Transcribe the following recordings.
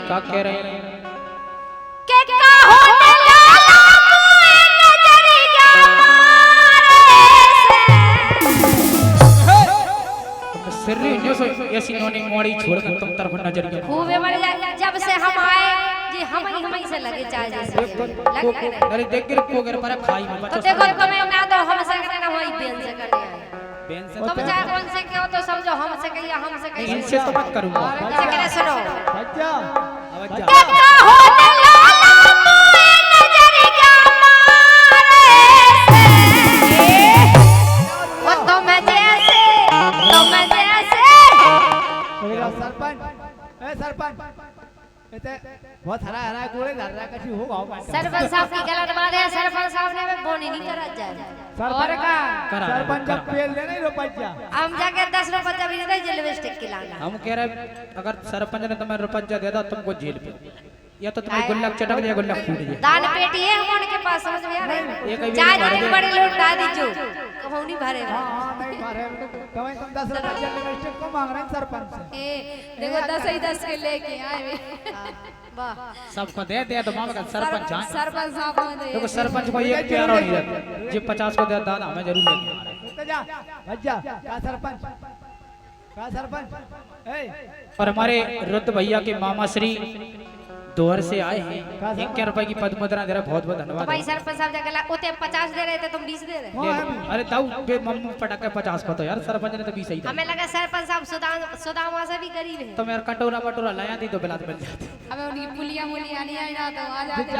क्या कह रहे हैं? के का होने लाला मुए नजर क्या मारे सिर्री जो सो ऐसी नोनी मोड़ी छोड़ कर तुम तरफ नजर गया खूब मर जा जब से हम आए जी हम ही से लगे चाय जैसे लग अरे देख के को कर पर खाई में तो देखो तुम्हें ना तो हम से करना होई बेन से करने आए बेन से तुम चाहे कौन से क्यों तो समझो हमसे कहिए हमसे कहिए इनसे तो मत करूंगा इसे कहना सुनो बच्चा के का होने लाला मुए नजर क्या मारे वो तुम जैसे सरपंच इते बहुत हरा हरा गोले धर रहा कछु हो गाओ सरपंच साहब की गलत बात है सरपंच साहब ने में बोनी नहीं करा जाए और का सरपंच जब पेल ले नहीं रुपया हम जाके 10 रुपया भी नहीं जेल स्टिक खिलाना हम कह रहे अगर सरपंच ने तुम्हें रुपया दे दा तुमको जेल पे या तो तुम्हारी गुल्लक चटक जाए गुल्लक फूट जाए दान पेटी है हम उनके पास समझ में आ रहा है चार बड़े बड़े लोग ला दीजो कहो नहीं भरे हां नहीं भरे तुम्हें तुम 10 रुपया लिपस्टिक को मांग रहे हैं सरपंच से देखो 10 ही 10 के लेके आए वाह सबको दे दे तो मामा का सरपंच जान सरपंच साहब को देखो सरपंच को एक प्यारा नहीं रहता जी 50 को दे दादा हमें जरूर लेके तो जा बच्चा का सरपंच ए और हमारे रुद्र भैया के मामा श्री दोहर से आए हैं 1 रुपए की पद मुद्रा दे रहा बहुत बहुत तो धन्यवाद भाई सरपंच साहब जगह उते 50 दे रहे थे तुम 20 दे रहे अरे ताऊ बे मम्मी पटाके 50 को तो यार सरपंच ने तो 20 ही था हमें लगा सरपंच साहब सुदामा से भी गरीब है तो मेरा कटोरा बटोरा लाया दी तो बिलात बन जाती हमें उनकी पुलिया मुलिया नहीं आई ना तो आ जाते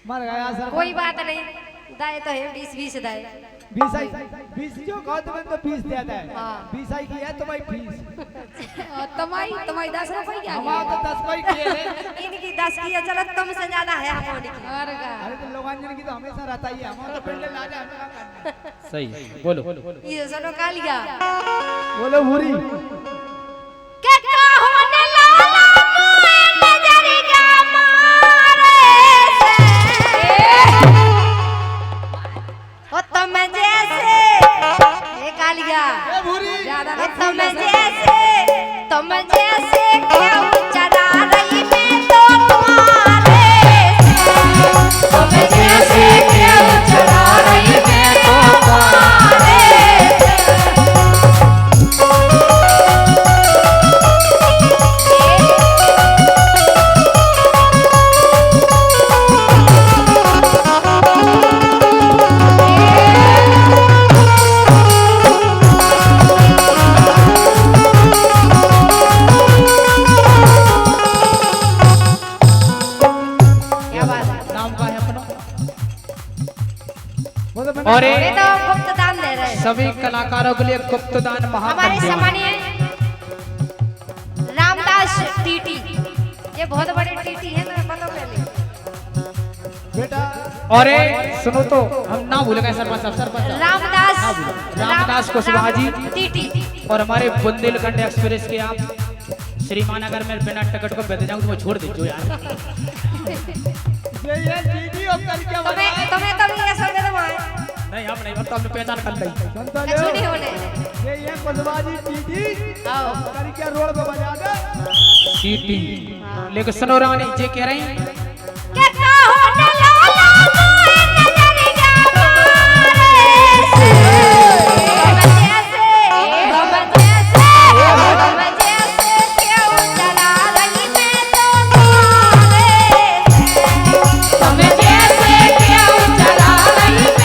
मर गया सर कोई बात नहीं दाए तो है 20 दाए 20 जो कहो तुम्हें तो 20 देता है 20 आई की है तुम्हारी फीस तुम्हारी 10 रुपए क्या हमारा तो 10 कोई किए है इनकी 10 की है चलो तुमसे ज्यादा है हमारी और का अरे तो लोगांजन की तो हमेशा रहता ही है हमारा तो पिंड ला जा हमें क्या करना सही बोलो ये सुनो कालिया बोलो भूरी के का होने लाला मुए नजर क्या मारे ओ तुम जैसे ये कालिया ए भूरी ज्यादा ओ तुम जैसे क्यों चला रही मैं तो तुम्हारे तुम जैसे क्यों चला रही मैं तो तुम्हारे और ये तो गुप्त दान दे रहे हैं सभी कलाकारों के लिए गुप्त दान हमारे महाकन्या सम्मानीय रामदास टीटी ये बहुत बड़े टीटी है ना पता पहले बेटा और सुनो तो हम ना भूल गए सरपंच रामदास कुशवाहा जी टीटी और हमारे बुंदेलखंड एक्सप्रेस के आप श्रीमान अगर मैं बिना टिकट को बैठ जाऊं तो मैं छोड़ दीजिए यार ये दीदी और कल क्या तुम्हें तो भी ऐसा दे दो नहीं हम नहीं तो हमने पहचान कर ली सुनता कछु नहीं होने ये कुशवाजी दीदी आओ कल क्या रोड पे बजा दे सीटी लेकिन सुनो रानी जी कह रही के का होने लाला मुए नजर क्या मारे तुम जैसे क्यों चला रही मैं तो तुम्हारे तुम जैसे क्यों चला रही मैं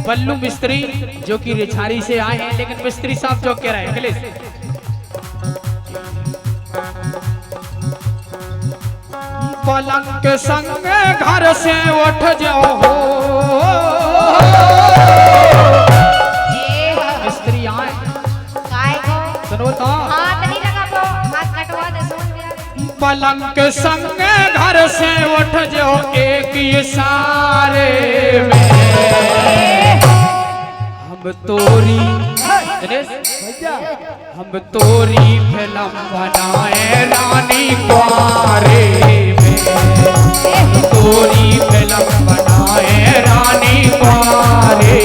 बल्लू मिस्त्री जो कि रिछारी से आए हैं लेकिन मिस्त्री साहब जो कह रहे हैं अखिलेश पलंग के संग घर से उठ जाओ स्त्री आए काय को सुनो तो हाथ नहीं लगा वो हाथ कटवा दे सुन यार पलंग के संग घर से उठ जाओ एक इशारे में हम तोरी भैया हम तोरी फिल्म बनाए रानी कुआरे में हम तोरी फिल्म बनाए रानी कुआरे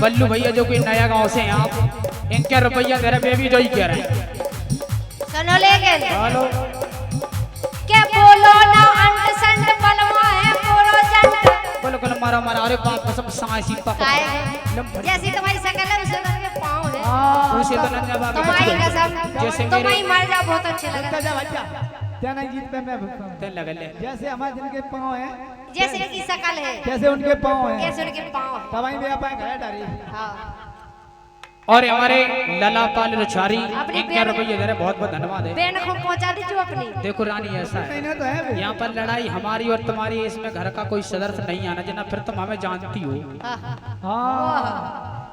बल्लू भैया जो कोई नया गांव से हैं आप इनके रुपया दे रहे बेबी जो ही कह रहे हैं सुनो लेकिन हेलो क्या बोलो ना अंट संट बलवा है पूरो जंट बोलो कल मारा मारा अरे बाप कसम सांसी पापा काय जैसी तुम्हारी शक्ल है उसे के पाँव है उसे तो नन्या बाबा तुम्हारी कसम जैसे तुम्हारी मर जा बहुत अच्छे लगा जा बच्चा क्या नहीं जीत पे मैं तेल लगा ले जैसे हमारे जिनके पाँव हैं जैसे की शक्ल है कैसे उनके पाँव हैं कैसे उनके पाँव तबाई दे पाए घर डारी हाँ और हमारे लला पाल रुचारी अपनी इनके बहन- रुपये दे रहे बहुत बहुत धन्यवाद है बहन को पहुंचा दीजिए अपनी देखो रानी ऐसा है नहीं तो है भी। यहाँ पर लड़ाई हमारी और तुम्हारी इसमें घर का कोई सदस्य नहीं आना जना फिर तुम हमें जानती हो हाँ हाँ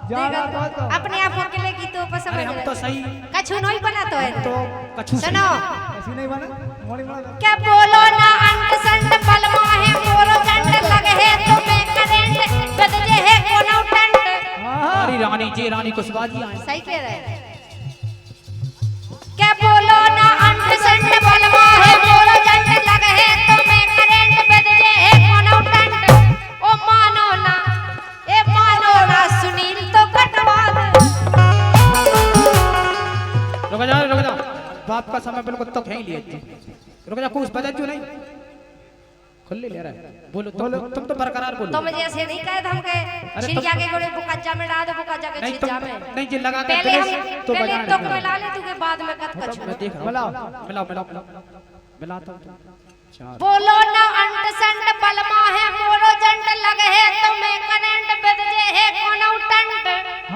ज्यादा देखा बात तो अपने आप को अकेले की तो पसंद अरे हम तो सही कछु नहीं बना तो है तो कछु से- सुनो ऐसी नहीं बना मोड़ी बना क्या बोलो ना अंट संट बलवा है मोरो जंट लगे है तो मैं करेंट बदजे है कोनो टंट हमारी रानी जी रानी कुशवाहा जी आए सही कह रहे हैं क्या बोलो ना अंट संट बलवा है मोरो जंट लगे है तो मैं करेंट बदजे है कोनो टंट ओ मानो ना सुनील तो कटवा दे रुक जा बाप का समय बिल्कुल तो कहीं लिए रुक जा कुछ बदल जो नहीं खुले ले रहा है बोलो तुम तो बरकरार बोलो तुम जैसे नहीं कहे हम के छिड़िया के गोले बुकाजा में डाल दो बुकाजा के नहीं छिड़िया तुम में नहीं जी लगा के पहले हम तो पहले बजा तो मिला ले तू के बाद में कत कछ मैं देख रहा मिलाओ। हूं मिलाता हूं चार बोलो ना अंट संट बलमा है मोरो जंट लगे है तो मैं करंट बदजे है कोनो टंट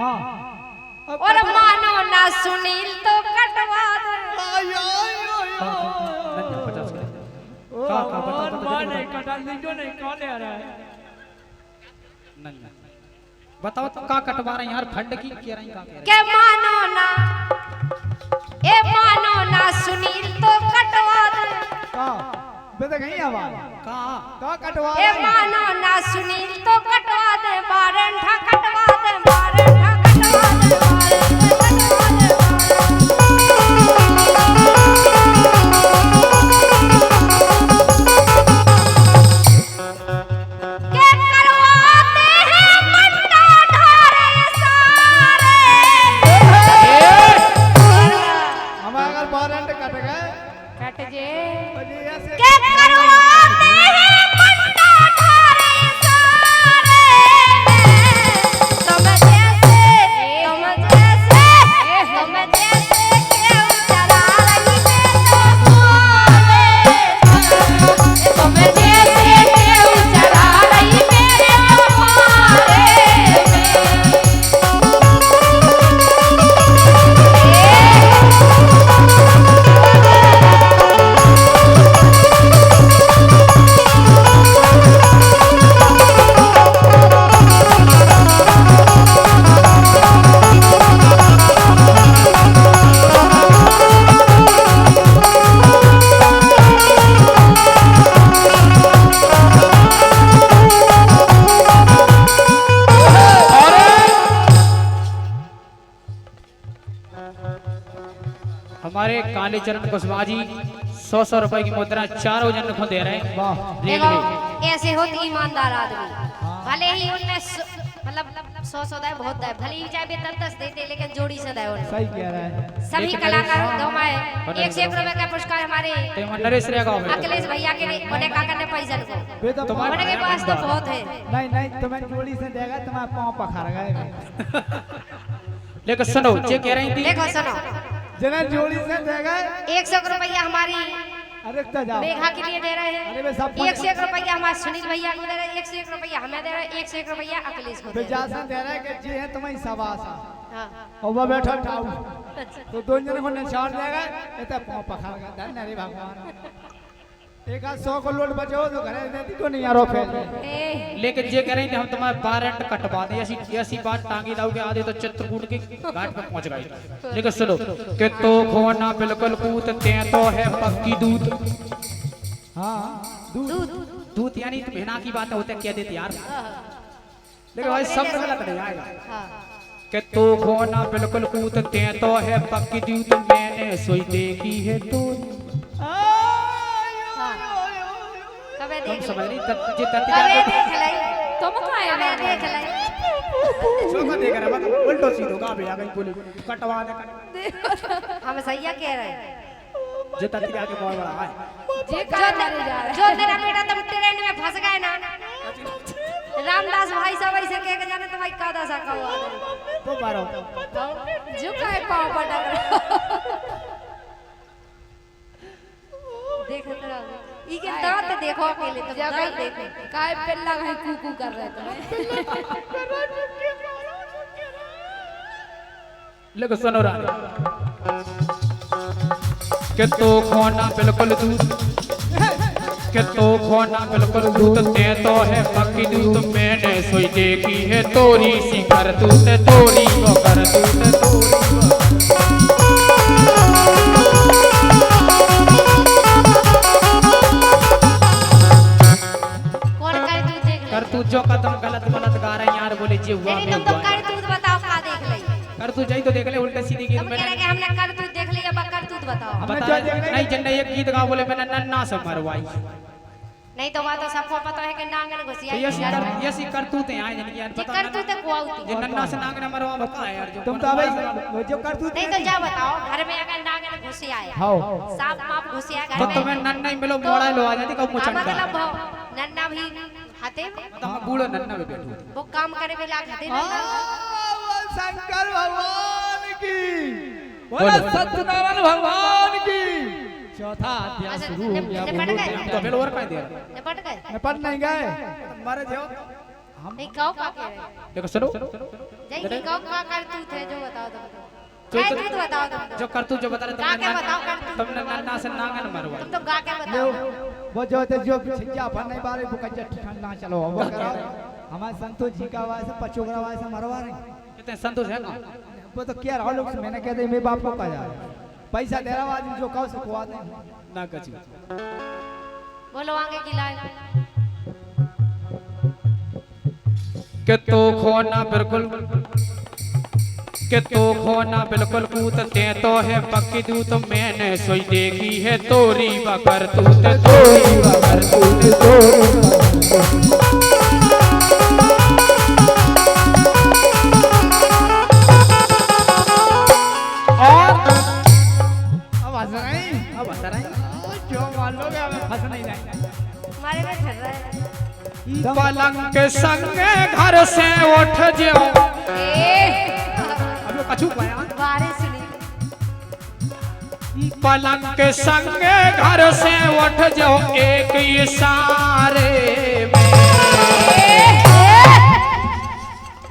हाँ और मानो ना सुनील तो कटवा दे बताओ तो का कटवा रहे हैं यार फंड की कह रही का कह रहे के मानो ना सुनील तो कटवा दे कहाँ बेटा कहीं आवाज का कहाँ कटवा ए मानो ना सुनील तो कटवा दे बारंठा कटवा दे बारंठा कटवा दे के करवाते हैं मंडा ढारे सारे हमारे अगर वारंट कट गए कट जे तो ये ऐसे के करवाते हैं मंडा ढारे सारे तुम जैसे के उतरा रही मैं तो मारे तुम जैसे के उतरा रही मेरे मारे हमारे कालीचरण कुशवाहा जी 100 रुपए की मुद्रा चारों जन को दे रहे हैं वाह देखो रेलवे। ऐसे होते ईमानदार आदमी भले ही उनने मतलब 100 दे बहुत दे भले ही चाहे 10 देते लेकिन जोड़ी से दे उन्हें सही कह रहा है। सभी लेकिन कलाकारों हाँ। को मैं 1 से 1 रुपए का पुरस्कार हमारे तो मैं नरेश रे गाँव में अखिलेश भैया के लिए उन्हें का करने पैसा को वे तो तुम्हारे उनके पास तो बहुत है नहीं नहीं तुम्हें जोड़ी से देगा तुम्हारा पाँव पखार गए। लेकिन सुनो जे कह रही थी देखो सुनो जना जोड़ी से देगा 100 रुपया हमारी अरे तो जाओ मेघा के लिए दे रहे अरे वे हैं सब 1 से 1 रुपया हमारे सुनील भैया को दे रहे हैं 1 से 1 रुपया हमें दे रहे हैं 1 से 1 रुपया अखिलेश को तो दे रहे हैं। जा दे रहा है कि जी है तुम्हें सवासा हाँ और वो बैठा ठाऊ तो दो जन को निशान देगा ये तो पाँव पखार गया धन्य रे भगवान। एक आध 100 को लोट बचो तो घरे देती को नहीं यारो फैल गए। ए लेकिन जे कह रही थी हम तुम्हारे वारंट कटवा दें ऐसी बात टांगी दाओगे आधे तो चित्रकूट के घाट पे पहुंच गए। लेकिन सुनो कि तो खोना बिल्कुल कूदते तो है पक्की दूध। हाँ दूध दूध यानी तो भेना की बात होते कह देते यार लेकिन भाई शब्द गलत नहीं आएगा हाँ कि तो खोना बिल्कुल कूदते तो है पक्की दूध मैंने सोई देखी है तो कबे तुम देख समझ ले नहीं तब जे तब कबे देख ले तुम कहाँ कबे है देख ले जो का देख रहा है उल्टो सीधो का भी आ गई बोली कटवा दे हम सैया कह रहे हैं जे तब आके बहुत बड़ा है जे कहाँ मारे जा रहे जो तेरा बेटा तुम ट्रेन में फंस गए ना रामदास भाई सब ऐसे कह के जाने तो भाई का दशा का हुआ तो मारो जो कहे पाँव पटक रहा देख तेरा ई के दांत देखो अकेले तुम जब दांत देखो काय पेल्ला कहीं कूकू कर रहे थे लेकिन सुनो रानी कि तो खोना बिल्कुल दूध कि तो खोना बिल्कुल दूध ते तो है पक्की दूध मैंने सोई देखी है तोरी सी कर दूध तोरी को कर दूध कौन कर तू देख ले कर तू जो कदम गलत गलत गा रहे हैं यार बोले जी हुआ नहीं मैं तुम तो हुआ कर तू बताओ का देख ले कर तू जाई तो देख ले उल्टा सीधी गीत तुम कह मैंने रहे कि हमने कर तू देख लिया अब कर तू बताओ अब हमने बता जो देख लिया- नहीं जन्ने एक गीत गा बोले मैंने नन्ना से मरवाई नहीं तो बात तो सबको पता है कि नांगन तो घुसिया ये करतूते हैं यानी कि यार जी पता कर तू तो कुआउती जे नन्ना से नांगने मरवा बका है यार जो तुम तो अबे वो जो कर तू नहीं तो जा बताओ घर में अगर नांगन घुसिया है हाँ सांप माप घुसिया तो घर तुम्हें में नन्ना ही मिलो मोड़ा लो आ जाती कब हाँ, मुचंडा मतलब नन्ना भी खाते तो मैं बूढ़ो नन्ना में बैठू वो काम करे वाला खाते नन्ना शंकर भगवान की बोलो। बोलो सत्यनारायण भगवान की चौथा अध्याय अच्छा, शुरू हो गया निपट गए? हम तो बेल और का दे रहा निपट गए निपट नहीं गए मारे जो नहीं कहो का कह रहे देखो सुनो जय की कहो का कर तू थे जो बताओ जो तुम तो- कर तू बताओ तुम जो करतू जो बता रहे गा के बताओ कर तू तुमने नन्ना से नांगन मरवाई तुम तो गा के लो बताओ वो जो थे जो छिंजा फरने बारे वो कच्चा ठंडा चलो वो कराओ हमारे संतोष जी का आवाज से पचोगरा आवाज से मरवा रहे कितने संतोष है ना वो तो क्या रहा लोग मैंने कह दिया मेरे बाप को कहा जा रहा है पैसा दे रहा आदमी जो कहो सुखवा दे ना कची बोलो आगे की लाइन कि तो खोना बिल्कुल कि तो खोना बिल्कुल कूदते तो है पक्की दूध मैंने सोई देखी है तोरी बकर तूत तोरी बकर तूत तोरी और अब हंस रहे हैं अब बता रहे क्यों मान लोगे हमें फंस नहीं जाएंगे हमारे में फिर रहा है पलंग के संगे घर से उठ जाओ अब कछु पाया बारिश नहीं पलंग के संगे घर से उठ जाओ एक इशारे में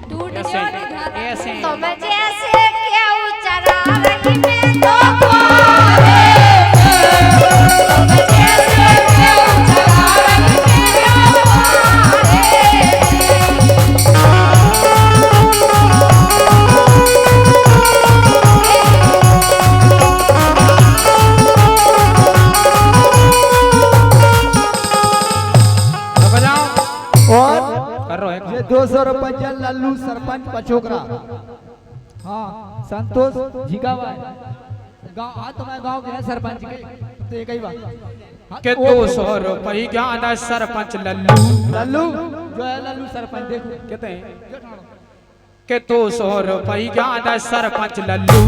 टूट ऐसे जाओ नहीं घाटा ऐसे तो मैं जैसे क्या चरा रही मैं तो और कर रहे ये हैं 200 रुपया लल्लू सरपंच पचोकरा हाँ संतोष झिगावा गाँव हाँ तुम्हारे गाँव के हैं सरपंच के तो एक ही बात हाँ, के वो 200 रुपये ज्ञान सरपंच लल्लू लल्लू जो है लल्लू सरपंच देखो कहते हैं के 200 रुपये ज्ञान सरपंच लल्लू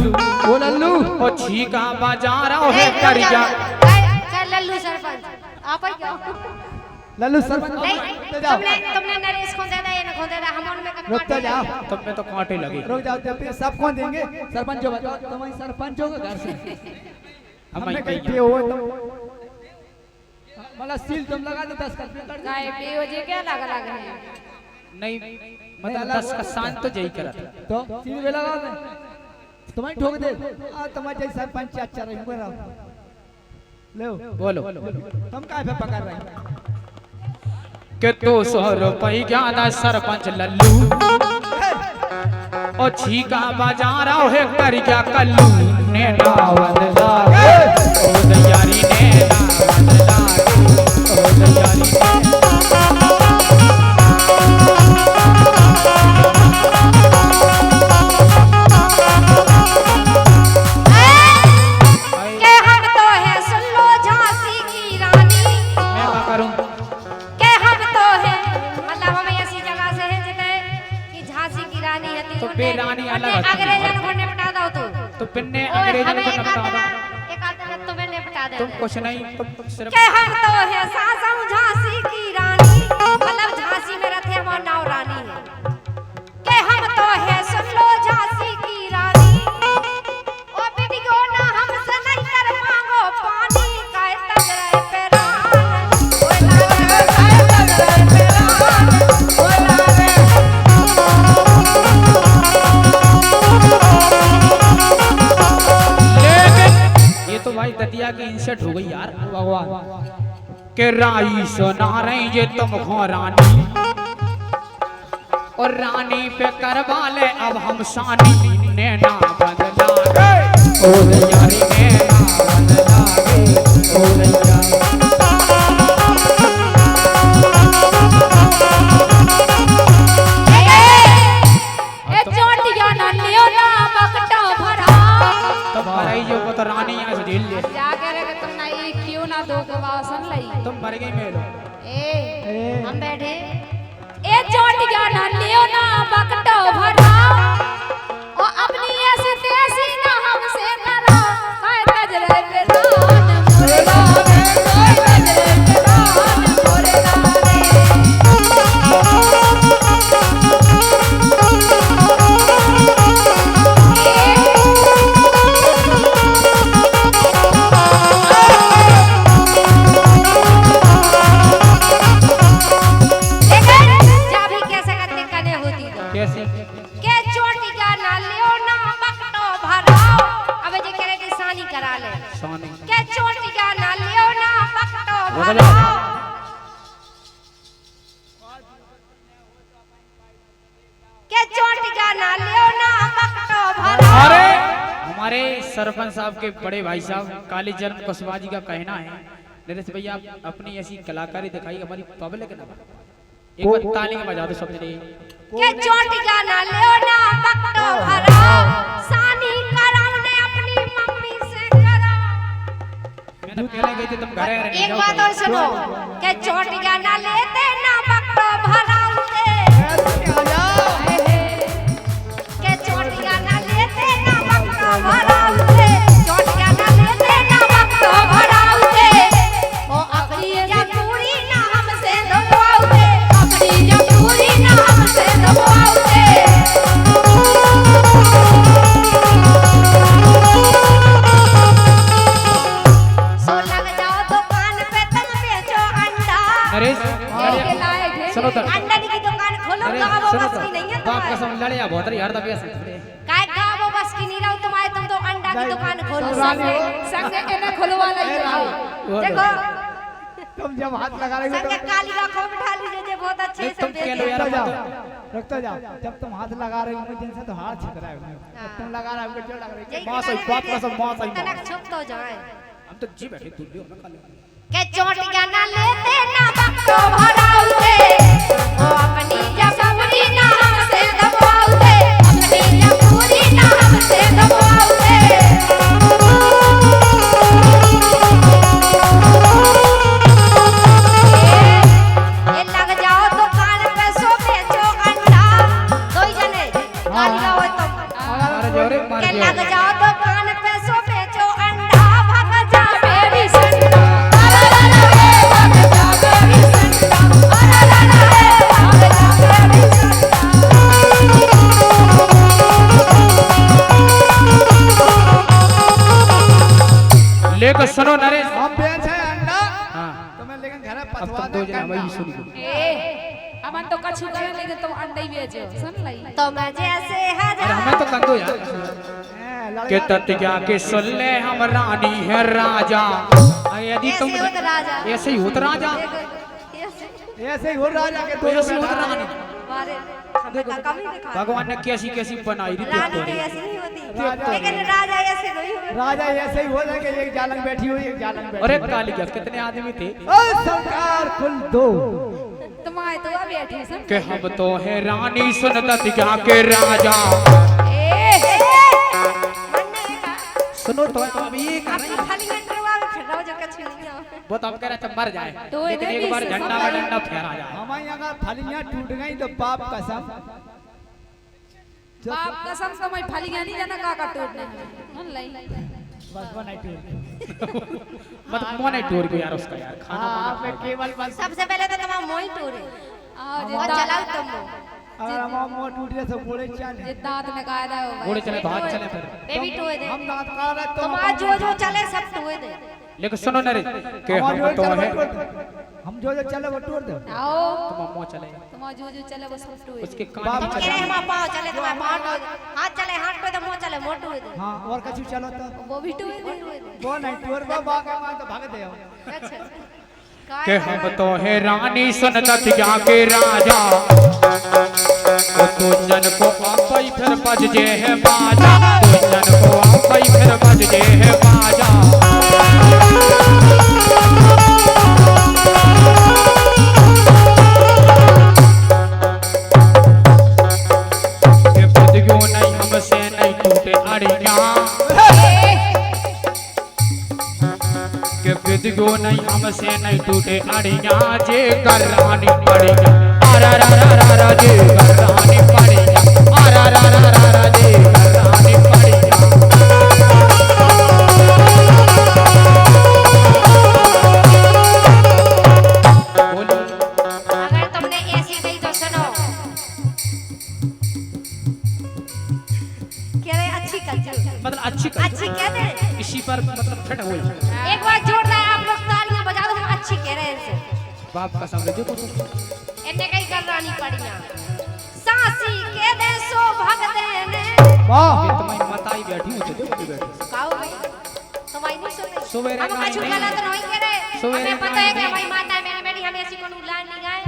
वो लल्लू और छीका बाजार है ए, रुक करिया जाओ। क्या लल्लू सरपंच आप ही क्यों लल्लू सरपंच नहीं तो जाओ तुमने नरेश खोल देता ये ना खोल देता हम उनमें रुक तो जाओ तब में तो कांटे लगे रुक जाओ जब फिर सब कौन देंगे सरपंच जो बताओ तुम्हारी सरपंच होगा घर से हम हमने ही कहीं कहिए। पे हो तुम मतलब सील तुम लगा दो 10 कर कर गाय पीओजे क्या लगा लगा है नहीं मतलब 10 का शांत तो यही करा था तो सील भी लगा दे तुम्हारी ठोक दे आ तुम्हारे जैसा सरपंच अच्छा रही मेरा ले बोलो तुम काहे पे पकड़ रहे हैं के 200 रुपये ज्ञान सरपंच लल्लू और छीका बाजार है करिया कल्लू ने नावद लागे ओ दयारी ने नावद लागे ओ दयारी के हम तो है सुन लो झांसी की रानी मैं क्या करूं के हम तो है मतलब हम ऐसी जगह से है जिते कि झांसी की रानी है तो बेरानी अलग होती है। अंग्रेजन को निपटा दो तो पिन्ने ओए, अंग्रेजन हमें को एक नपटा दो आदत- एक आदत तुम्हें निपटा दे तुम कुछ नहीं तुम सिर्फ के हम तो है सासम झांसी की रानी मतलब झांसी में रहते हमारा नाव रानी है के हम तो है सुन लो झांसी की रानी ओ बिटियो ना हमसे नहीं कर मांगो पानी काय तगड़े पे रान ओए लागे काय तगड़े पे रान ओए लागे लेकिन ये तो भाई दतिया की इंसर्ट हो गई यार भगवान के राई सुना रही ये तुम हो रानी और रानी पे करवा ले अब हम शानी ने ना बदला ओ दयारी ने ना बदला ओ दयारी ए चोटिया ना लियो ना बकटा भरा तुम मरई जो को तो रानी यहाँ से झेल ले जाके रे तुम ना ये क्यों ना दो के वासन लई तुम मर गई मेलो ए हम बैठे ए चोटिया ना लियो ना बकटा भरा ओ अपनी ऐसी तेसी ना हमसे करा काय तजरे पे रान मोरे लागे काय तजरे पे रान मोरे लागे जा भी कैसे करते कने होती तो कैसे के चोटी का ना लियो ना बकटो भराओ अबे जे करे कि सानी करा ले शानी के चोटी का ना लियो ना बकटो बदलो। भराओ के चोटी का ना लियो ना बकटो भराओ अरे हमारे सरपंच साहब के बड़े भाई साहब काली जन्म कुशवाहा जी का कहना है नरेश भैया आप अपनी ऐसी कलाकारी दिखाई हमारी पब्लिक ना एक बार ताली में बजा दो सब जने के चोटी का ना लियो ना बकटो भराओ सानी कराओ ने अपनी मम्मी से कराओ मैंने पहले गई थी तुम घर आ रहे एक बात और सुनो के चोटी का ना लेते ना बकटो भराओते के चोटी का ना लेते ना बकटो भराओते चोटी का ना लेते ना बकटो भराओते ओ अपनी जपूरी ना हमसे दबाओते अपनी जपूरी ना हमसे दबाओते सो लग जाओ दुकान पे तुम बेचो अंडा नरेश के लाए थे सुनो तो अंडा की दुकान खोलो नरेश गावो सुनो बस तो की नहीं है बाप तुम्हारे कसम लड़े या बहुत रही हर दफे ऐसे काय गावो बस की नहीं रहो तुम्हारे तुम तो अंडा की दुकान खोलो संगे संगे इन्हें खुलवा लई देखो तुम जब हाथ लगा रहे हो संगे काली आंखों में ढाल लीजिए बहुत अच्छे से तुम कह लो बेचो यार रुकते जाओ मत रुकते जाओ जब तुम हाथ लगा रहे हो जिनसे तो हाथ छिप रहा है जब तुम लगा रहे हो क्यों लग रही है यही मां सही बाप कसम मां सही तनक छुप तो जाए हम तो जी बैठे दूल्हे हो ना खाली के चोटिया ना लेते ना बक्तो भराउते ओ अपनी जपूरी ना हमसे दबाउते अपनी जपूरी ना हमसे दबाउते ए अमन तो कछु करे लेकिन तुम अंडे ही बेचो सुन लई तो मैं जैसे अरे हमें तो कर दो यार के तत्या के सुन ले हम रानी है राजा। अरे यदि तुम ऐसे होता राजा। ऐसे ही होता राजा, ऐसे ही हो राजा के दो ऐसे ही होता रानी। हमारे हमें तो कभी दिखा भगवान ने कैसी कैसी बनाई थी रानी देखो तो रे। ऐसी नहीं होती राजा- लेकिन राजा ऐसे नहीं होता। राजा ऐसे ही हो जाए कि एक जालंग बैठी हुई एक जालंग बैठी अरे काली क्या कितने आदमी थे ओ सरकार कुल दो तुम्हारे तो अब बैठी सुन कि हम तो है रानी सुन तत्या के राजा। सुनो तो अब ये कर रही खाली इंटरवा में फिर रहो जो कछु नहीं हो। वो तो हम कह रहे थे मर जाए, तो लेकिन इधर एक बार भी झंडा में डंडा फहरा जाए। हमारे यहाँ का थालियां टूट गई तो बाप कसम बाप कसम से मैं फली गया नहीं जाना का टूटने सुन लई बस वो नहीं टूट मतलब मोने टूर को यार उसका यार खाना आप केवल बस सबसे पहले तो तुम्हारा मोही टूरे और और चलाओ तुम वो। अगर हम मोह टूट गया तो बोले चल ये दांत में कायदा होगा घोड़े चले तो हाथ चले फिर। बेबी टोए दे हम दांत काट रहे तो तुम्हारा जो चले सब टोए दे। लेकिन सुनो न रे कि हमारे हम तो चले है वो तोड़ दे। हम जो चले वो तोड़ दे आओ तुम अम्मो चले तुम जो चले वो सब टूट उसके बाप कान हम में कह रहे हैं हमारा पाँव चले तुम्हारा पाँव टोए दे। हाथ चले हाथ टोए दे मुँह चले मुँह टोए दे। हाँ और कछु चलो तो वो भी टूट टोए दे। वो नहीं टूट वो भागे मां तो भाग दे अच्छा कि हम तो है रानी सुन तत्या के राजा। ओ तू जन को आपई फिर बज जे है बाजा, तू जन को आपई फिर बज जे है बाजा। के बुद्धियों नहीं हमसे नहीं टूटे अड़ियाँ, के बुद्धियों नहीं हमसे नहीं टूटे अड़ियाँ। जे कर रानी पड़ियाँ आरा रा रा रा रा जे कर रानी पड़ियाँ आरा रा रा रा रा जे कर रानी पड़ियाँ। बोलो अगर तुमने ऐसी कही तो सुनो कह रहे अच्छी कर मतलब अच्छी कर अच्छी कह दे। इसी पर मतलब फिट हो एक बार जोरदार आप लोग तालियां बजा दो हम अच्छी कह रहे हैं इनसे। बाप का समझ जो इन्ने कहीं करनी पड़ियां सासी के दे सो भग देने वाह ये तुम्हारी माताई बैठी हो जो बैठी काओ भाई तुम्हारी नहीं सुन सवेरे हम गाई कछु नहीं। गलत नहीं कह रहे सवेरे हमें पता है कि गाई हमारी माता है मेरी बेटी हम ऐसी कोनो लान नहीं गाए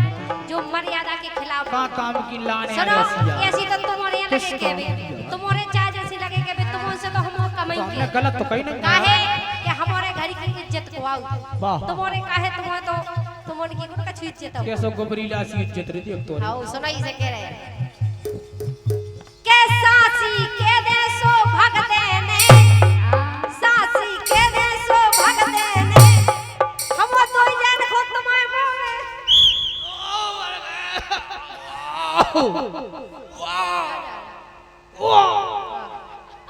जो मर्यादा के खिलाफ का काम की लाने सुनो रसिया ऐसी तो तुम्हारे यहाँ लगे के भी तुम्हारे चाह जैसी लगे के भी तुम उनसे तो हम कमाई तो हमने के गलत तो कहीं नहीं काहे कि हमारे घर की इज्जत को आओ वाह तुम्हारे काहे तुम्हारे तो तुम्हारे की कुछ कछु इज्जत हो कैसो गोबरीला सी इज्जत रही एक तो आओ सुनो इसे कह रहे हैं के सासी के दे सो भग देने सासी के दे सो भग देने हम तो जान खुद तुम्हारे मुंह में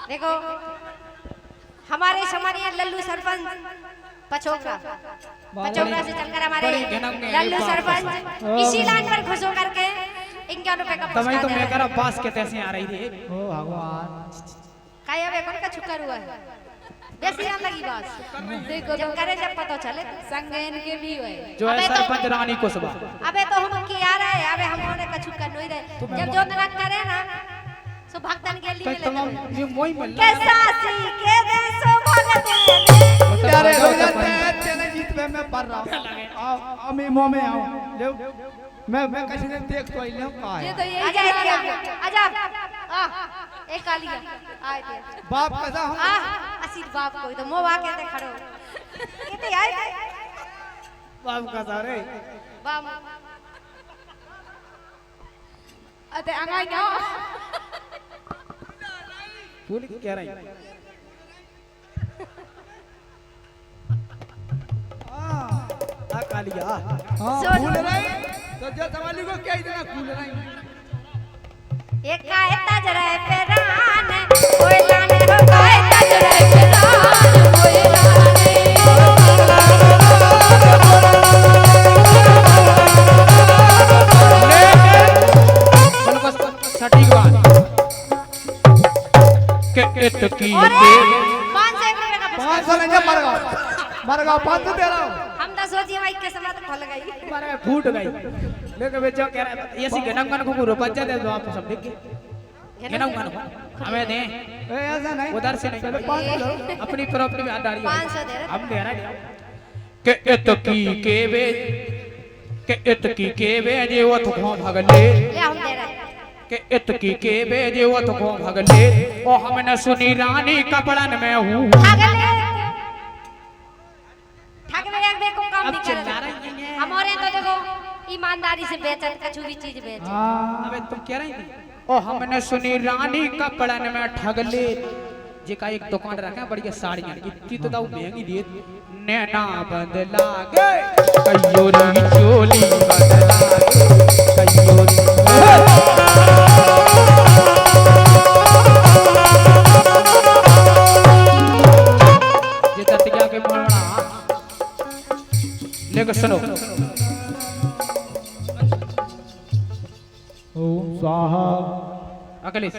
देखो हमारे समारिया लल्लू सरपंच पचोकरा पचोकरा से चलकर हमारे बड़ी घनक में लल्लू एक बात सरपंच इसी लाइन पर खुश होकर के 51 रुपए का तभी पुरस्कार तो दे मैं रहे कह रहा बास के तैसे आ रही थी ओ भगवान काया वे कौन का छुकर हुआ है बेसी ना लगी बात देखो जब करे जब पता चले संगेन के भी हुए जो है अबे तो- सरपंच रानी कुशवा अबे तो हम किया रहे अबे हमारे कछु कर नहीं रहे जब जो दिन करे ना सो भक्तन के लिए तो ले तमाम ये मोई मिल के सासी के दे सो भगत अरे हो जाते हैं तेरे जीत में मैं पढ़ रहा हूं आओ अमी मुंह में आओ ले मैं किसी ने देख तो आई ले का ये है तो यही आजा जाना आजा आ एक कालिया आए थे बाप कैसा हूं आ असीर बाप को तो मोवा के ते खड़ो कितने आए बाप का सारे बाप अते अंगाई ना फूल क्या रही हां आ कालिया हां सो- भूल रही तो जो संभाली को क्या इतना भूल रही एक काय तजरे पे रान कोयला ने हो काय तजरे पे रान कोयला ने उनको सटीक बात के इत की और दे 500 रुपए का पुरस्कार 500 नहीं जब मर गया 500 दे रहा हूं हम 10 सोचिए भाई किस्मत खुल गई मारे फूट गई लेकिन वे जो कह रहा है ये सी गनंगन को पूरा बच्चा दे दो आप सब देख के गनंगन को हमें दे ऐसा नहीं उधर से नहीं चलो 500 लो अपनी प्रॉपर्टी में हाथ डालिए 500 दे रहे हम दे रहा है के इतकी के वे जे वो तो घों भगले ले हम दे रहे हैं के इतकी के वे जे वो तो घों भगले ओ हमने सुनी रानी कपड़न में हूँ ठगले ठगले एक देखो काम अब नहीं चिल्ला कर रही हैं हमारे तो देखो ईमानदारी से बेचन कछु भी चीज बेच हां अबे तुम कह रही थी ओ हमने सुनी रानी कपड़न में ठगले जे का एक दुकान रखा बढ़िया साड़ियां इतनी तो दाऊ महंगी दिए नैना बदला गए कयोरी चोली बदला गए कयोरी ये ततिया के मोलना लेकर सुनो ओम स्वाहा अकलेश